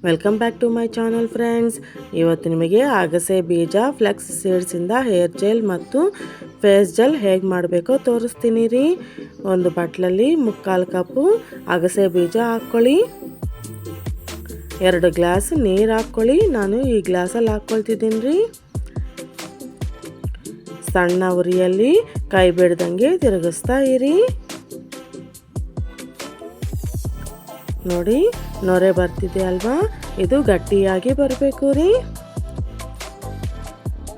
Welcome back to my channel friends. ಇವತ್ತು ನಿಮಗೆ ಅಗಸೆ ಬೀಜ ಫ್ಲೆಕ್ಸ್ ಸೀಡ್ಸಿಂದ ಹೇರ್ ಜೆಲ್ ಮತ್ತು ಫೇಸ್ ಜೆಲ್ ಹೇಗೆ ಮಾಡಬೇಕೋ ತೋರಿಸ್ತೀನಿ ರೀ. ಒಂದು ಬಟ್ಲಲ್ಲಿ 3/4 ಕಪ್ಪು ಅಗಸೆ ಬೀಜ ಹಾಕ್ಕೊಳ್ಳಿ. 2 ಗ್ಲಾಸ್ ನೀರು ಹಾಕ್ಕೊಳ್ಳಿ. ನಾನು ಈ ಗ್ಲಾಸಲ್ಲಿ ಹಾಕ್ಕೊಳ್ತಿದ್ದೀನಿ ರೀ. ಸಣ್ಣ ಉರಿಯಲ್ಲಿ ಕೈ ಬಿಡ್ದಂಗೆ ತಿರುಗಿಸ್ತಾ ಇರಿ. ನೋಡಿ, ನೊರೆ ಬರ್ತಿದೆ ಅಲ್ವಾ, ಇದು ಗಟ್ಟಿಯಾಗಿ ಬರಬೇಕು ರೀ.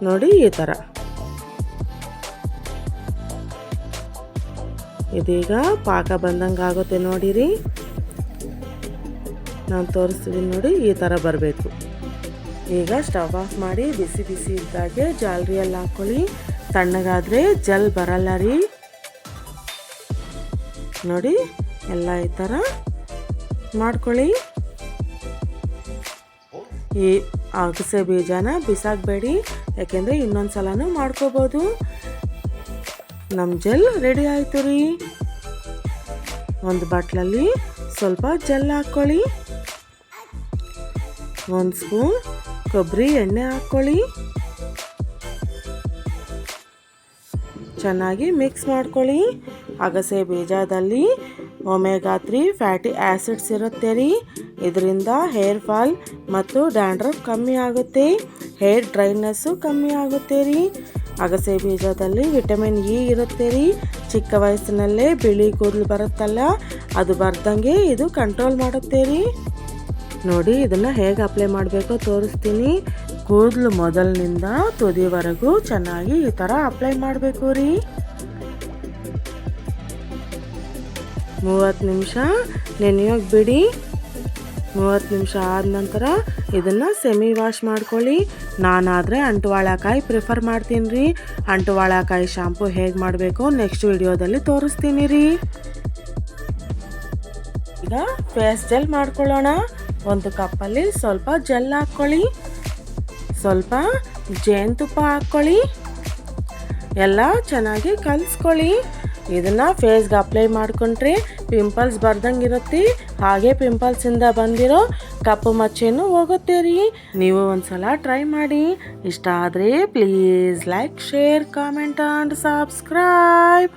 ನೋಡಿ, ಈ ಥರ. ಇದೀಗ ಪಾಕ ಬಂದಂಗೆ ಆಗುತ್ತೆ ನೋಡಿರಿ. ನಾನು ತೋರಿಸ್ತಿದ್ದೀನಿ ನೋಡಿ, ಈ ಥರ ಬರಬೇಕು. ಈಗ ಸ್ಟವ್ ಆಫ್ ಮಾಡಿ ಬಿಸಿ ಬಿಸಿ ಇದ್ದಾಗೆ ಜಾಲರಿಯಲ್ಲಿ ಹಾಕ್ಕೊಳ್ಳಿ. ತಣ್ಣಗಾದರೆ ಜೆಲ್ ಬರಲ್ಲ ರೀ. ನೋಡಿ, ಎಲ್ಲ ಈ ಥರ ಮಾಡ್ಕೊಳ್ಳಿ. ಈ ಅಗಸೆ ಬೀಜನ ಬಿಸಾಕಬೇಡಿ, ಯಾಕೆಂದರೆ ಇನ್ನೊಂದು ಸಲನೂ ಮಾಡ್ಕೋಬೋದು. ನಮ್ಮ ಜೆಲ್ ರೆಡಿ ಆಯಿತು ರೀ. ಒಂದು ಬಟ್ಲಲ್ಲಿ ಸ್ವಲ್ಪ ಜೆಲ್ ಹಾಕ್ಕೊಳ್ಳಿ. 1 ಸ್ಪೂನ್ ಕೊಬ್ಬರಿ ಎಣ್ಣೆ ಹಾಕ್ಕೊಳ್ಳಿ. ಚೆನ್ನಾಗಿ ಮಿಕ್ಸ್ ಮಾಡ್ಕೊಳ್ಳಿ. ಅಗಸೆ ಬೀಜದಲ್ಲಿ ಒಮೆಗಾ 3 ಫ್ಯಾಟಿ ಆ್ಯಸಿಡ್ಸ್ ಇರುತ್ತೆ ರೀ. ಇದರಿಂದ ಹೇರ್ ಫಾಲ್ ಮತ್ತು ಡ್ಯಾಂಡ್ರಫ್ ಕಮ್ಮಿ ಆಗುತ್ತೆ, ಹೇರ್ ಡ್ರೈನೆಸ್ಸು ಕಮ್ಮಿ ಆಗುತ್ತೆ ರೀ. ಅಗಸೆ ಬೀಜದಲ್ಲಿ ವಿಟಮಿನ್ ಇ ಇರುತ್ತೆ ರೀ. ಚಿಕ್ಕ ವಯಸ್ಸಿನಲ್ಲೇ ಬಿಳಿ ಕೂದಲು ಬರುತ್ತಲ್ಲ, ಅದು ಬರ್ದಂಗೆ ಇದು ಕಂಟ್ರೋಲ್ ಮಾಡುತ್ತೆ ರೀ. ನೋಡಿ, ಇದನ್ನು ಹೇಗೆ ಅಪ್ಲೈ ಮಾಡಬೇಕೋ ತೋರಿಸ್ತೀನಿ. ಕೂದಲು ಮೊದಲಿನಿಂದ ತುದಿವರೆಗೂ ಚೆನ್ನಾಗಿ ಈ ಥರ ಅಪ್ಲೈ ಮಾಡಬೇಕು ರೀ. 30 ನಿಮಿಷ ನೆನೆಯೋಕೆ ಬಿಡಿ. 30 ನಿಮಿಷ ಆದ ನಂತರ ಇದನ್ನು ಸೆಮಿ ವಾಶ್ ಮಾಡ್ಕೊಳ್ಳಿ. ನಾನಾದರೆ ಅಂಟುವಾಳಕಾಯಿ ಪ್ರಿಫರ್ ಮಾಡ್ತೀನಿ ರೀ. ಅಂಟುವಾಳಕಾಯಿ ಶಾಂಪು ಹೇಗೆ ಮಾಡಬೇಕು ನೆಕ್ಸ್ಟ್ ವಿಡಿಯೋದಲ್ಲಿ ತೋರಿಸ್ತೀನಿ ರೀ. ಈಗ ಫೇಸ್ ಜೆಲ್ ಮಾಡ್ಕೊಳ್ಳೋಣ. ಒಂದು ಕಪ್ಪಲ್ಲಿ ಸ್ವಲ್ಪ ಜೆಲ್ ಹಾಕ್ಕೊಳ್ಳಿ. ಸ್ವಲ್ಪ ಜೇನುತುಪ್ಪ ಹಾಕ್ಕೊಳ್ಳಿ. ಎಲ್ಲ ಚೆನ್ನಾಗಿ ಕಲಿಸ್ಕೊಳ್ಳಿ. ಇದನ್ನು ಫೇಸ್ಗೆ ಅಪ್ಲೈ ಮಾಡಿಕೊಂಡ್ರೆ ಪಿಂಪಲ್ಸ್ ಬರ್ದಂಗೆ ಇರುತ್ತೆ. ಹಾಗೆ ಪಿಂಪಲ್ಸಿಂದ ಬಂದಿರೋ ಕಪ್ಪು ಮಚ್ಚೆನೂ ಹೋಗುತ್ತೆ ರೀ. ನೀವು ಒಂದ್ಸಲ ಟ್ರೈ ಮಾಡಿ. ಇಷ್ಟ ಆದರೆ please like, share, comment and subscribe.